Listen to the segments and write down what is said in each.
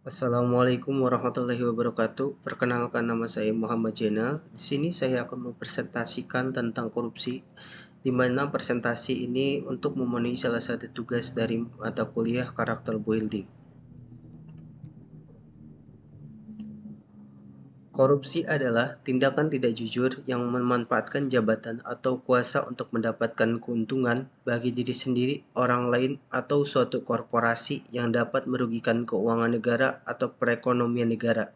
Assalamualaikum warahmatullahi wabarakatuh. Perkenalkan, nama saya Muhammad Jenal. Di sini saya akan mempresentasikan tentang korupsi, di mana presentasi ini untuk memenuhi salah satu tugas dari mata kuliah karakter building. Korupsi adalah tindakan tidak jujur yang memanfaatkan jabatan atau kuasa untuk mendapatkan keuntungan bagi diri sendiri, orang lain, atau suatu korporasi yang dapat merugikan keuangan negara atau perekonomian negara.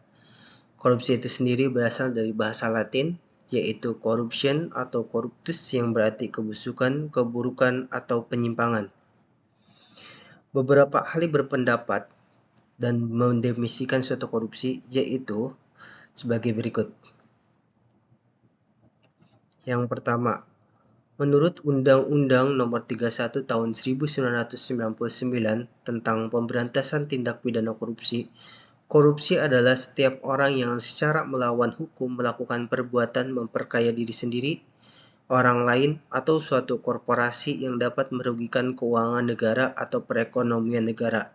Korupsi itu sendiri berasal dari bahasa Latin, yaitu corruption atau corruptus yang berarti kebusukan, keburukan, atau penyimpangan. Beberapa ahli berpendapat dan mendefinisikan suatu korupsi, yaitu sebagai berikut. Yang pertama, menurut Undang-Undang Nomor 31 Tahun 1999 tentang Pemberantasan Tindak Pidana Korupsi, korupsi adalah setiap orang yang secara melawan hukum melakukan perbuatan memperkaya diri sendiri, orang lain, atau suatu korporasi yang dapat merugikan keuangan negara atau perekonomian negara.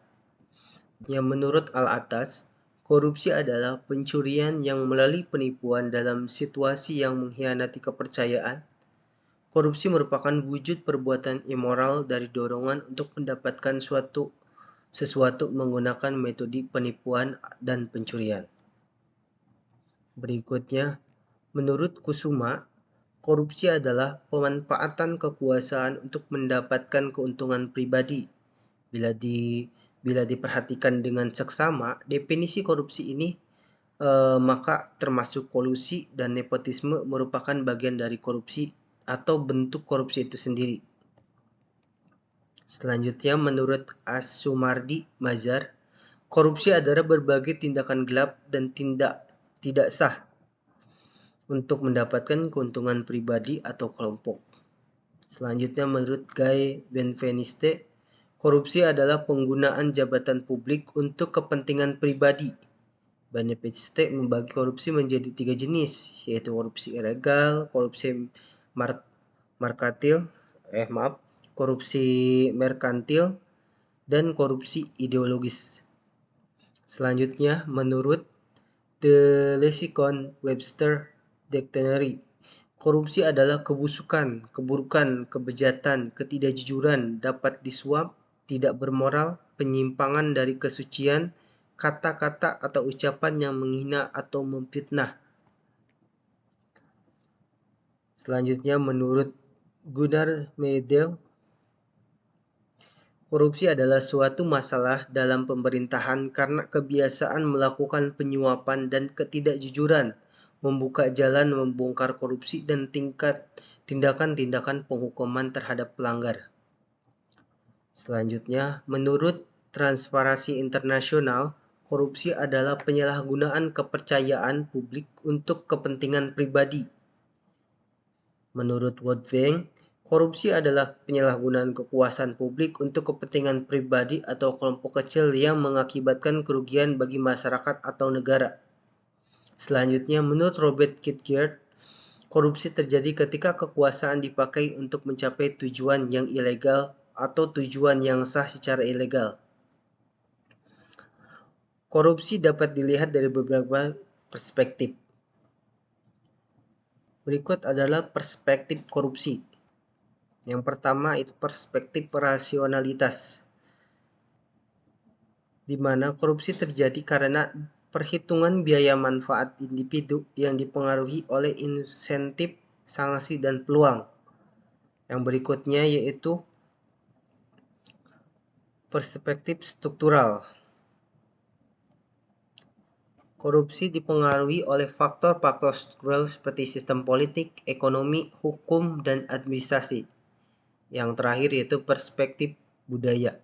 Yang menurut Al-Atas, korupsi adalah pencurian yang melalui penipuan dalam situasi yang mengkhianati kepercayaan. Korupsi merupakan wujud perbuatan immoral dari dorongan untuk mendapatkan sesuatu menggunakan metode penipuan dan pencurian. Berikutnya, menurut Kusuma, korupsi adalah pemanfaatan kekuasaan untuk mendapatkan keuntungan pribadi. Bila diperhatikan dengan seksama, definisi korupsi ini maka termasuk kolusi dan nepotisme merupakan bagian dari korupsi atau bentuk korupsi itu sendiri. Selanjutnya, menurut As-Sumardi Mazhar, korupsi adalah berbagai tindakan gelap dan tidak sah untuk mendapatkan keuntungan pribadi atau kelompok. Selanjutnya, menurut Guy Benveniste, korupsi adalah penggunaan jabatan publik untuk kepentingan pribadi. Benveniste membagi korupsi menjadi 3 jenis, yaitu korupsi ilegal, korupsi korupsi merkantil, dan korupsi ideologis. Selanjutnya, menurut The Lexicon Webster Dictionary, korupsi adalah kebusukan, keburukan, kebejatan, ketidakjujuran, dapat disuap, tidak bermoral, penyimpangan dari kesucian, kata-kata atau ucapan yang menghina atau memfitnah. Selanjutnya, menurut Gunnar Meidel, korupsi adalah suatu masalah dalam pemerintahan karena kebiasaan melakukan penyuapan dan ketidakjujuran, membuka jalan membongkar korupsi dan tindakan-tindakan penghukuman terhadap pelanggar. Selanjutnya, menurut Transparansi Internasional, korupsi adalah penyalahgunaan kepercayaan publik untuk kepentingan pribadi. Menurut World Bank, korupsi adalah penyalahgunaan kekuasaan publik untuk kepentingan pribadi atau kelompok kecil yang mengakibatkan kerugian bagi masyarakat atau negara. Selanjutnya, menurut Robert Kitgert, korupsi terjadi ketika kekuasaan dipakai untuk mencapai tujuan yang ilegal atau tujuan yang sah secara ilegal. Korupsi dapat dilihat dari beberapa perspektif. Berikut adalah perspektif korupsi. Yang pertama itu perspektif rasionalitas, di mana korupsi terjadi karena perhitungan biaya manfaat individu yang dipengaruhi oleh insentif, sanksi, dan peluang. Yang berikutnya yaitu perspektif struktural. Korupsi dipengaruhi oleh faktor-faktor struktural seperti sistem politik, ekonomi, hukum, dan administrasi. Yang terakhir yaitu perspektif budaya,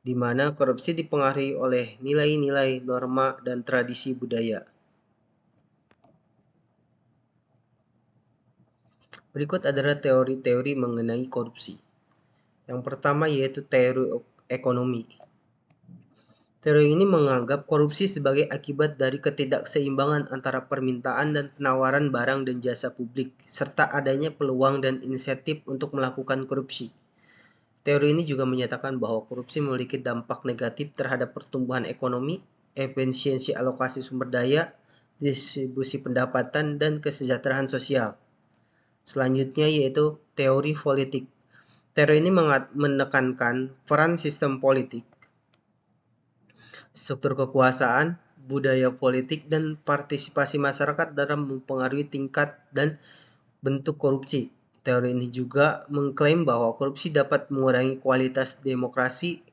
di mana korupsi dipengaruhi oleh nilai-nilai, norma, dan tradisi budaya. Berikut adalah teori-teori mengenai korupsi. Yang pertama yaitu teori ekonomi. Teori ini menganggap korupsi sebagai akibat dari ketidakseimbangan antara permintaan dan penawaran barang dan jasa publik, serta adanya peluang dan insentif untuk melakukan korupsi. Teori ini juga menyatakan bahwa korupsi memiliki dampak negatif terhadap pertumbuhan ekonomi, efisiensi alokasi sumber daya, distribusi pendapatan, dan kesejahteraan sosial. Selanjutnya yaitu teori politik. Teori ini menekankan peran sistem politik, struktur kekuasaan, budaya politik, dan partisipasi masyarakat dalam mempengaruhi tingkat dan bentuk korupsi. Teori ini juga mengklaim bahwa korupsi dapat mengurangi kualitas demokrasi,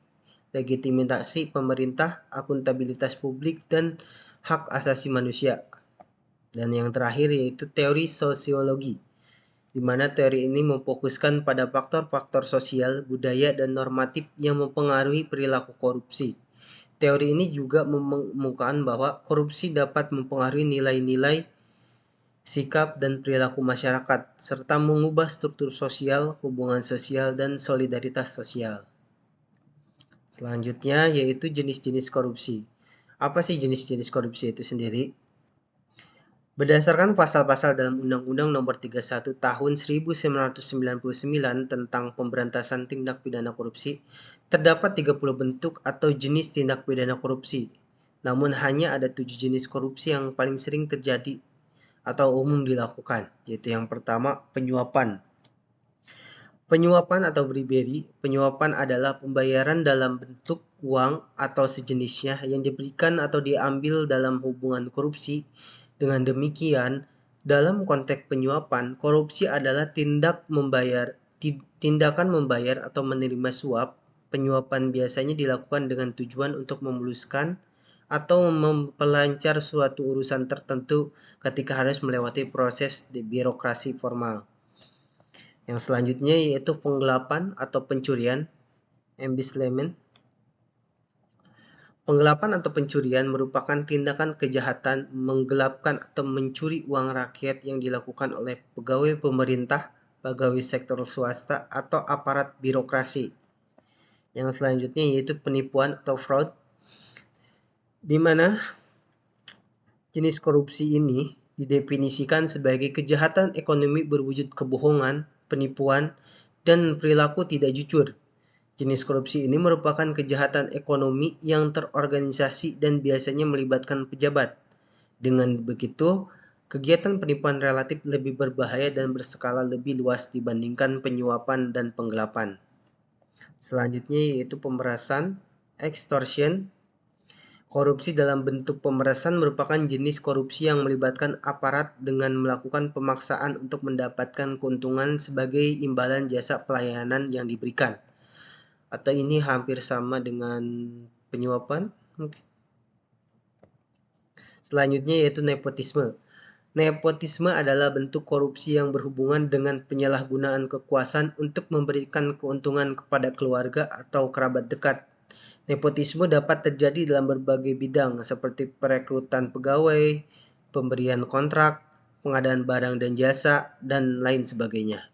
legitimasi pemerintah, akuntabilitas publik, dan hak asasi manusia. Dan yang terakhir yaitu teori sosiologi, di mana teori ini memfokuskan pada faktor-faktor sosial, budaya, dan normatif yang mempengaruhi perilaku korupsi. Teori ini juga mengemukakan bahwa korupsi dapat mempengaruhi nilai-nilai, sikap, dan perilaku masyarakat, serta mengubah struktur sosial, hubungan sosial, dan solidaritas sosial. Selanjutnya yaitu jenis-jenis korupsi. Apa sih jenis-jenis korupsi itu sendiri? Berdasarkan pasal-pasal dalam Undang-Undang Nomor 31 Tahun 1999 tentang Pemberantasan Tindak Pidana Korupsi, terdapat 30 bentuk atau jenis tindak pidana korupsi. Namun hanya ada 7 jenis korupsi yang paling sering terjadi atau umum dilakukan, yaitu yang pertama penyuapan. Penyuapan atau bribery, penyuapan adalah pembayaran dalam bentuk uang atau sejenisnya yang diberikan atau diambil dalam hubungan korupsi. Dengan demikian, dalam konteks penyuapan, korupsi adalah tindakan membayar atau menerima suap. Penyuapan biasanya dilakukan dengan tujuan untuk memuluskan atau memperlancar suatu urusan tertentu ketika harus melewati proses di birokrasi formal. Yang selanjutnya yaitu penggelapan atau pencurian, embezzlement. Penggelapan atau pencurian merupakan tindakan kejahatan menggelapkan atau mencuri uang rakyat yang dilakukan oleh pegawai pemerintah, pegawai sektor swasta, atau aparat birokrasi. Yang selanjutnya yaitu penipuan atau fraud, di mana jenis korupsi ini didefinisikan sebagai kejahatan ekonomi berwujud kebohongan, penipuan, dan perilaku tidak jujur. Jenis korupsi ini merupakan kejahatan ekonomi yang terorganisasi dan biasanya melibatkan pejabat. Dengan begitu, kegiatan penipuan relatif lebih berbahaya dan berskala lebih luas dibandingkan penyuapan dan penggelapan. Selanjutnya yaitu pemerasan, extortion. Korupsi dalam bentuk pemerasan merupakan jenis korupsi yang melibatkan aparat dengan melakukan pemaksaan untuk mendapatkan keuntungan sebagai imbalan jasa pelayanan yang diberikan. Atau ini hampir sama dengan penyuapan mungkin. Selanjutnya yaitu nepotisme. Nepotisme adalah bentuk korupsi yang berhubungan dengan penyalahgunaan kekuasaan untuk memberikan keuntungan kepada keluarga atau kerabat dekat. Nepotisme dapat terjadi dalam berbagai bidang seperti perekrutan pegawai, pemberian kontrak, pengadaan barang dan jasa, dan lain sebagainya.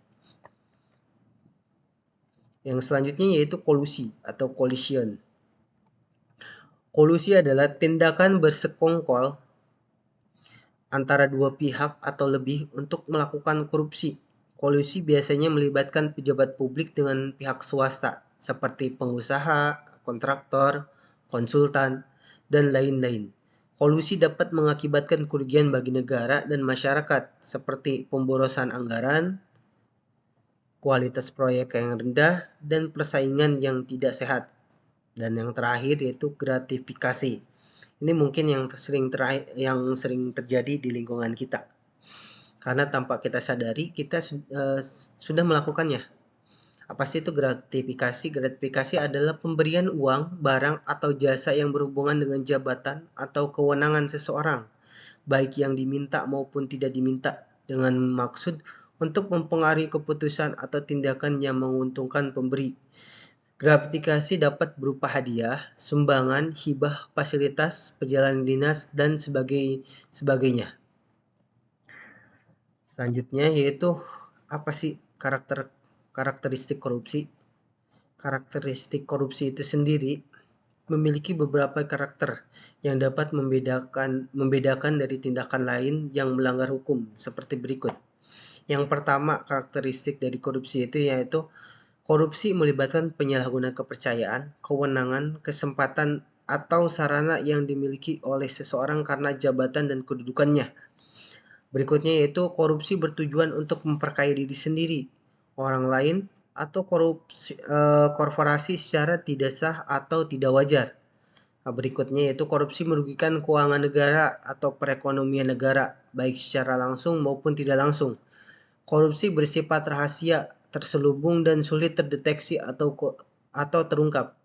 Yang selanjutnya yaitu kolusi atau collusion. Kolusi adalah tindakan bersekongkol antara dua pihak atau lebih untuk melakukan korupsi. Kolusi biasanya melibatkan pejabat publik dengan pihak swasta, seperti pengusaha, kontraktor, konsultan, dan lain-lain. Kolusi dapat mengakibatkan kerugian bagi negara dan masyarakat, seperti pemborosan anggaran, kualitas proyek yang rendah, dan persaingan yang tidak sehat. Dan yang terakhir yaitu gratifikasi. Ini mungkin yang sering terjadi di lingkungan kita. Karena tanpa kita sadari kita sudah melakukannya. Apa sih itu gratifikasi? Gratifikasi adalah pemberian uang, barang, atau jasa yang berhubungan dengan jabatan atau kewenangan seseorang, baik yang diminta maupun tidak diminta, dengan maksud untuk mempengaruhi keputusan atau tindakan yang menguntungkan pemberi. Gratifikasi dapat berupa hadiah, sumbangan, hibah, fasilitas, perjalanan dinas, dan sebagainya. Selanjutnya yaitu apa sih karakteristik korupsi? Karakteristik korupsi itu sendiri memiliki beberapa karakter yang dapat membedakan dari tindakan lain yang melanggar hukum seperti berikut. Yang pertama, karakteristik dari korupsi itu yaitu Korupsi melibatkan penyalahgunaan kepercayaan, kewenangan, kesempatan, atau sarana yang dimiliki oleh seseorang karena jabatan dan kedudukannya. Berikutnya yaitu korupsi bertujuan untuk memperkaya diri sendiri, orang lain, atau korporasi secara tidak sah atau tidak wajar. Nah, berikutnya yaitu korupsi merugikan keuangan negara atau perekonomian negara, baik secara langsung maupun tidak langsung. Korupsi bersifat rahasia, terselubung, dan sulit terdeteksi atau terungkap.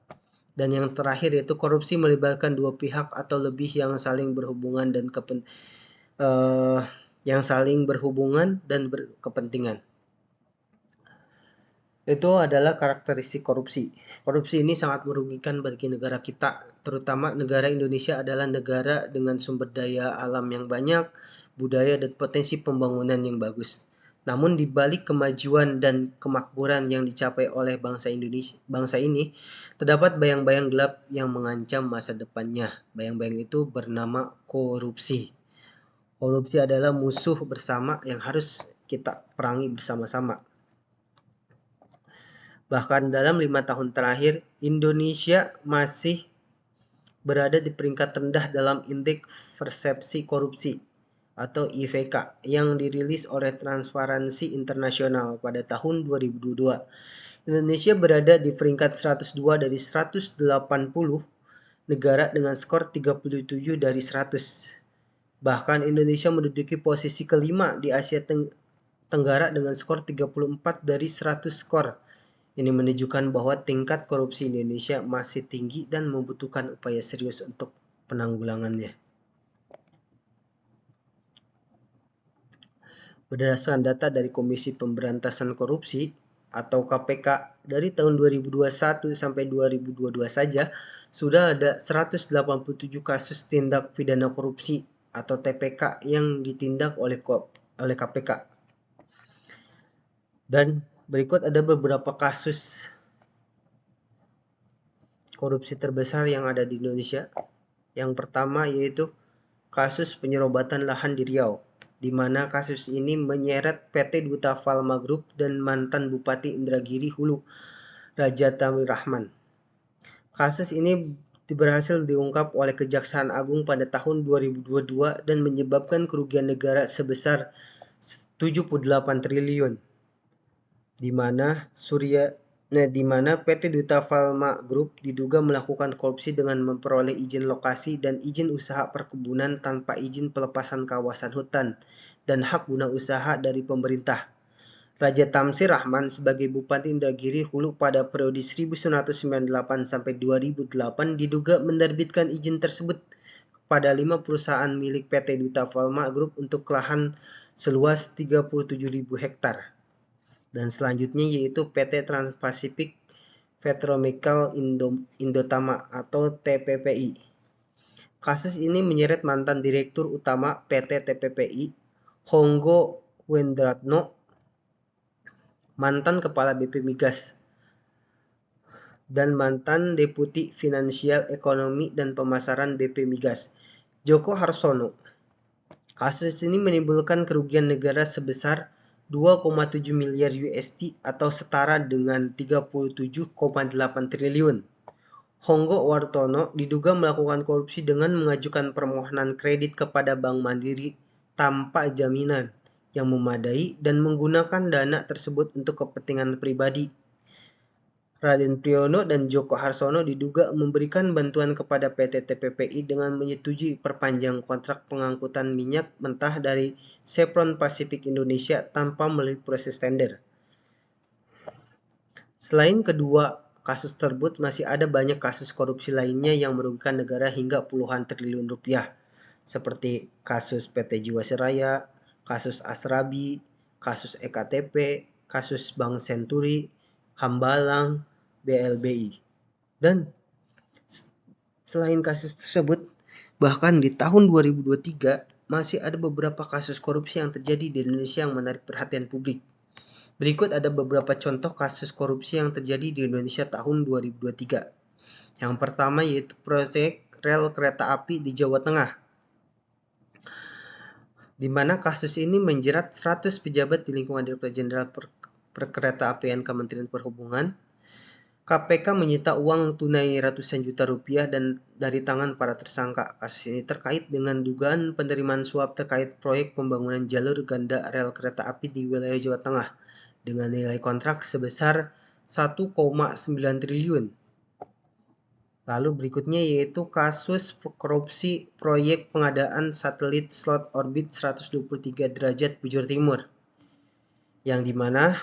Dan yang terakhir yaitu korupsi melibatkan dua pihak atau lebih yang saling berhubungan eh, dan berkepentingan. Itu adalah karakteristik korupsi. Korupsi ini sangat merugikan bagi negara kita, terutama negara Indonesia adalah negara dengan sumber daya alam yang banyak, budaya dan potensi pembangunan yang bagus. Namun di balik kemajuan dan kemakmuran yang dicapai oleh bangsa ini, terdapat bayang-bayang gelap yang mengancam masa depannya. Bayang-bayang itu bernama korupsi. Korupsi adalah musuh bersama yang harus kita perangi bersama-sama. Bahkan dalam 5 tahun terakhir, Indonesia masih berada di peringkat rendah dalam Indeks Persepsi Korupsi atau IPK yang dirilis oleh Transparansi Internasional pada tahun 2022. Indonesia berada di peringkat 102 dari 180 negara dengan skor 37 dari 100. Bahkan Indonesia menduduki posisi kelima di Asia Tenggara dengan skor 34 dari 100 skor. Ini menunjukkan bahwa tingkat korupsi Indonesia masih tinggi dan membutuhkan upaya serius untuk penanggulangannya. Berdasarkan data dari Komisi Pemberantasan Korupsi atau KPK dari tahun 2021 sampai 2022 saja sudah ada 187 kasus tindak pidana korupsi atau TPK yang ditindak oleh KPK. Dan berikut ada beberapa kasus korupsi terbesar yang ada di Indonesia. Yang pertama yaitu kasus penyerobatan lahan di Riau, di mana kasus ini menyeret PT Duta Falma Group dan mantan Bupati Indragiri Hulu, Raja Tamir Rahman. Kasus ini berhasil diungkap oleh Kejaksaan Agung pada tahun 2022 dan menyebabkan kerugian negara sebesar 78 triliun, di mana PT Duta Falma Group diduga melakukan korupsi dengan memperoleh izin lokasi dan izin usaha perkebunan tanpa izin pelepasan kawasan hutan dan hak guna usaha dari pemerintah. Raja Tamsir Rahman sebagai Bupati Indragiri Hulu pada periode 1998 sampai 2008 diduga menerbitkan izin tersebut kepada 5 perusahaan milik PT Duta Falma Group untuk lahan seluas 37.000 hektar. Dan selanjutnya yaitu PT Trans-Pacific Petrochemical Indotama atau TPPI. Kasus ini menyeret mantan Direktur Utama PT TPPI, Honggo Wendratno, mantan Kepala BP Migas, dan mantan Deputi Finansial Ekonomi dan Pemasaran BP Migas, Joko Harsono. Kasus ini menimbulkan kerugian negara sebesar 2,7 miliar USD atau setara dengan 37,8 triliun. Honggo Wartono diduga melakukan korupsi dengan mengajukan permohonan kredit kepada Bank Mandiri tanpa jaminan yang memadai dan menggunakan dana tersebut untuk kepentingan pribadi. Raden Priyono dan Joko Harsono diduga memberikan bantuan kepada PT TPPI dengan menyetujui perpanjang kontrak pengangkutan minyak mentah dari Chevron Pacific Indonesia tanpa melalui proses tender. Selain kedua kasus tersebut, masih ada banyak kasus korupsi lainnya yang merugikan negara hingga puluhan triliun rupiah, seperti kasus PT Jiwasraya, kasus Asrabi, kasus EKTP, kasus Bank Senturi, Hambalang, BLBI. Dan selain kasus tersebut, bahkan di tahun 2023 masih ada beberapa kasus korupsi yang terjadi di Indonesia yang menarik perhatian publik. Berikut ada beberapa contoh kasus korupsi yang terjadi di Indonesia tahun 2023. Yang pertama yaitu proyek rel kereta api di Jawa Tengah, di mana kasus ini menjerat 100 pejabat di lingkungan Direktorat Jenderal Perkeretaapian Kementerian Perhubungan. KPK menyita uang tunai ratusan juta rupiah dan dari tangan para tersangka. Kasus ini terkait dengan dugaan penerimaan suap terkait proyek pembangunan jalur ganda rel kereta api di wilayah Jawa Tengah dengan nilai kontrak sebesar 1,9 triliun. Lalu berikutnya yaitu kasus korupsi proyek pengadaan satelit slot orbit 123 derajat bujur timur, yang dimana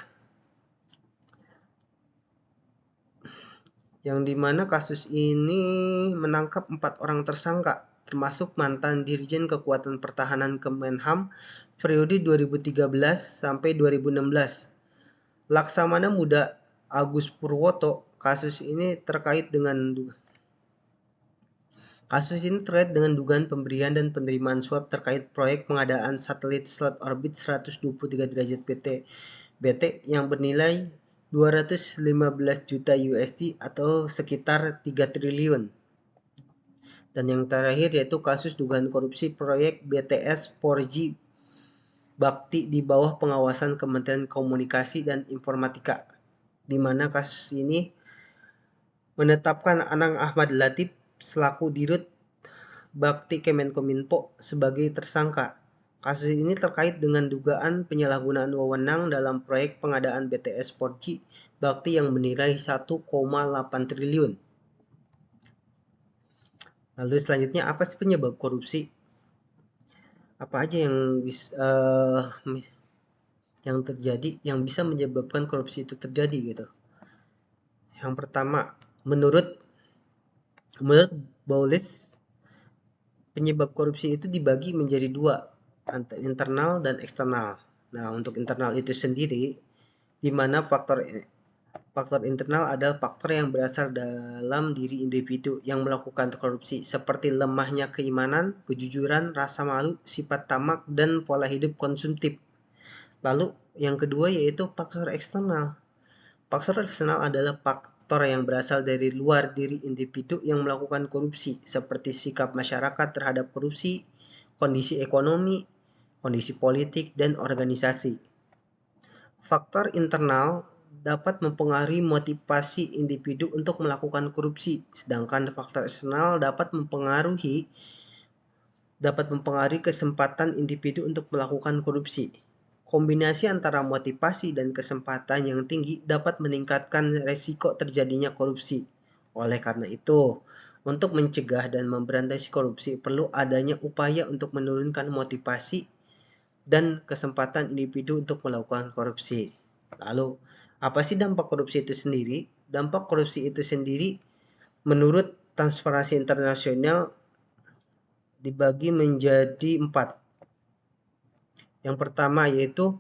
kasus ini menangkap 4 orang tersangka, termasuk mantan Dirjen Kekuatan Pertahanan Kemenham periode 2013 sampai 2016. Laksamana Muda Agus Purwoto. Kasus ini terkait dengan dugaan pemberian dan penerimaan suap terkait proyek pengadaan satelit slot orbit 123 derajat BT yang bernilai 215 juta USD atau sekitar 3 triliun. Dan yang terakhir yaitu kasus dugaan korupsi proyek BTS 4G Bakti di bawah pengawasan Kementerian Komunikasi dan Informatika, di mana kasus ini menetapkan Anang Ahmad Latif selaku Dirut Bakti Kemenkominfo sebagai tersangka. Kasus ini terkait dengan dugaan penyalahgunaan wewenang dalam proyek pengadaan BTS 4G Bakti yang bernilai 1,8 triliun. Lalu selanjutnya, apa sih penyebab korupsi? Apa aja yang terjadi yang bisa menyebabkan korupsi itu terjadi gitu? Yang pertama, menurut Baulis, penyebab korupsi itu dibagi menjadi dua, internal dan eksternal. Nah, untuk internal itu sendiri, di mana faktor internal adalah faktor yang berasal dalam diri individu yang melakukan korupsi, seperti lemahnya keimanan, kejujuran, rasa malu, sifat tamak, dan pola hidup konsumtif. Lalu, yang kedua yaitu faktor eksternal. Faktor eksternal adalah faktor yang berasal dari luar diri individu yang melakukan korupsi, seperti sikap masyarakat terhadap korupsi, kondisi ekonomi, kondisi politik, dan organisasi. Faktor internal dapat mempengaruhi motivasi individu untuk melakukan korupsi, sedangkan faktor eksternal dapat mempengaruhi kesempatan individu untuk melakukan korupsi. Kombinasi antara motivasi dan kesempatan yang tinggi dapat meningkatkan resiko terjadinya korupsi. Oleh karena itu, untuk mencegah dan memberantas korupsi perlu adanya upaya untuk menurunkan motivasi dan kesempatan individu untuk melakukan korupsi. Lalu, apa sih dampak korupsi itu sendiri? Dampak korupsi itu sendiri menurut Transparansi Internasional dibagi menjadi 4. Yang pertama yaitu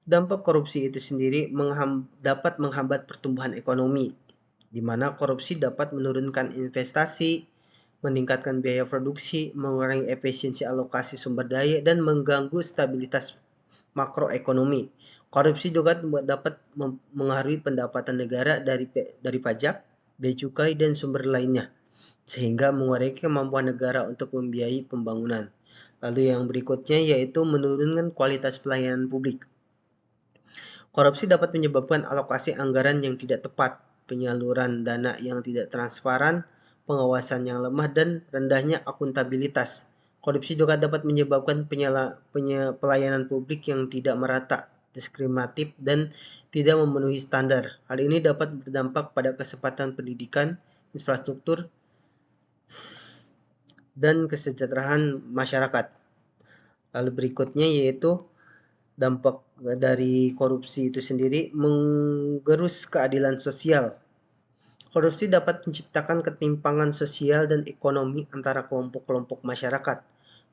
dampak korupsi itu sendiri dapat menghambat pertumbuhan ekonomi, di mana korupsi dapat menurunkan investasi, meningkatkan biaya produksi, mengurangi efisiensi alokasi sumber daya, dan mengganggu stabilitas makroekonomi. Korupsi juga dapat mengaruhi pendapatan negara dari pajak, bea cukai, dan sumber lainnya, sehingga mengurangi kemampuan negara untuk membiayai pembangunan. Lalu yang berikutnya yaitu menurunkan kualitas pelayanan publik. Korupsi dapat menyebabkan alokasi anggaran yang tidak tepat, penyaluran dana yang tidak transparan, pengawasan yang lemah, dan rendahnya akuntabilitas. Korupsi juga dapat menyebabkan pelayanan publik yang tidak merata, diskriminatif, dan tidak memenuhi standar. Hal ini dapat berdampak pada kesempatan pendidikan, infrastruktur, dan kesejahteraan masyarakat. Lalu berikutnya yaitu dampak dari korupsi itu sendiri menggerus keadilan sosial. Korupsi dapat menciptakan ketimpangan sosial dan ekonomi antara kelompok-kelompok masyarakat.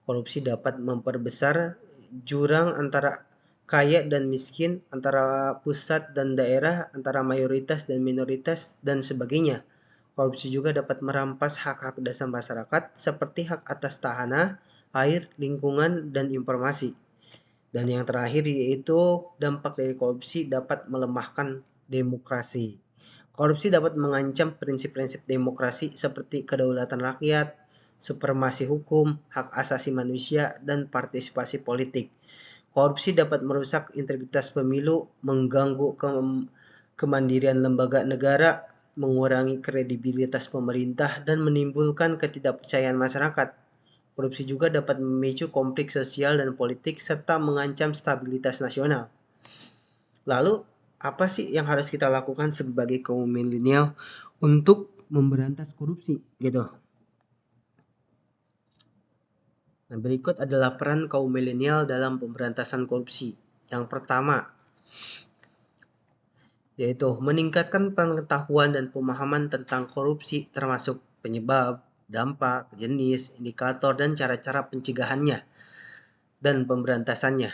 Korupsi dapat memperbesar jurang antara kaya dan miskin, antara pusat dan daerah, antara mayoritas dan minoritas, dan sebagainya. Korupsi juga dapat merampas hak-hak dasar masyarakat seperti hak atas tanah, air, lingkungan, dan informasi. Dan yang terakhir yaitu dampak dari korupsi dapat melemahkan demokrasi. Korupsi dapat mengancam prinsip-prinsip demokrasi seperti kedaulatan rakyat, supremasi hukum, hak asasi manusia, dan partisipasi politik. Korupsi dapat merusak integritas pemilu, mengganggu kemandirian lembaga negara, mengurangi kredibilitas pemerintah, dan menimbulkan ketidakpercayaan masyarakat. Korupsi juga dapat memicu konflik sosial dan politik serta mengancam stabilitas nasional. Lalu, apa sih yang harus kita lakukan sebagai kaum milenial untuk memberantas korupsi gitu? Nah, berikut adalah peran kaum milenial dalam pemberantasan korupsi. Yang pertama, yaitu meningkatkan pengetahuan dan pemahaman tentang korupsi termasuk penyebab, dampak, jenis, indikator, dan cara-cara pencegahannya dan pemberantasannya.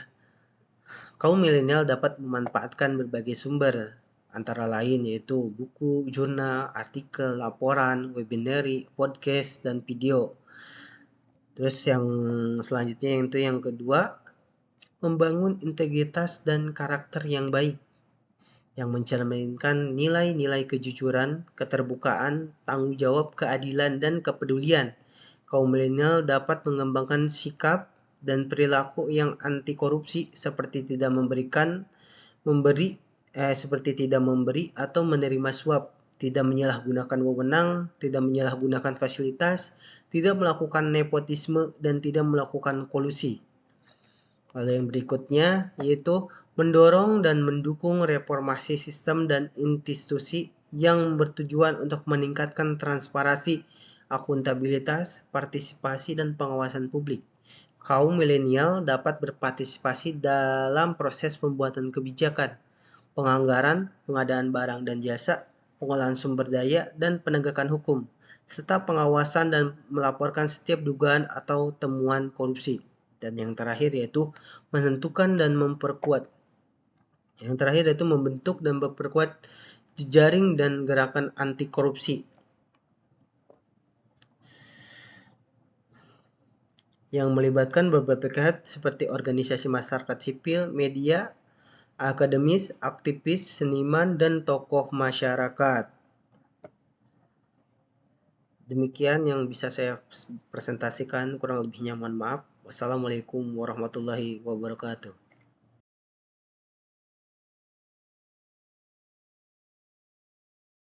Kaum milenial dapat memanfaatkan berbagai sumber, antara lain yaitu buku, jurnal, artikel, laporan, webinar, podcast, dan video. Terus yang selanjutnya itu yang kedua, membangun integritas dan karakter yang baik, yang mencerminkan nilai-nilai kejujuran, keterbukaan, tanggung jawab, keadilan, dan kepedulian. Kaum milenial dapat mengembangkan sikap dan perilaku yang anti korupsi seperti memberi seperti tidak memberi atau menerima suap, tidak menyalahgunakan wewenang, tidak menyalahgunakan fasilitas, tidak melakukan nepotisme, dan tidak melakukan kolusi. Lalu yang berikutnya yaitu mendorong dan mendukung reformasi sistem dan institusi yang bertujuan untuk meningkatkan transparansi, akuntabilitas, partisipasi, dan pengawasan publik. Kaum milenial dapat berpartisipasi dalam proses pembuatan kebijakan, penganggaran, pengadaan barang dan jasa, pengolahan sumber daya, dan penegakan hukum, serta pengawasan dan melaporkan setiap dugaan atau temuan korupsi. Dan yang terakhir yaitu menentukan dan memperkuat. Yang terakhir yaitu membentuk dan memperkuat jejaring dan gerakan anti korupsi yang melibatkan berbagai pihak seperti organisasi masyarakat sipil, media, akademis, aktivis, seniman, dan tokoh masyarakat. Demikian yang bisa saya presentasikan, kurang lebihnya mohon maaf. Wassalamualaikum warahmatullahi wabarakatuh.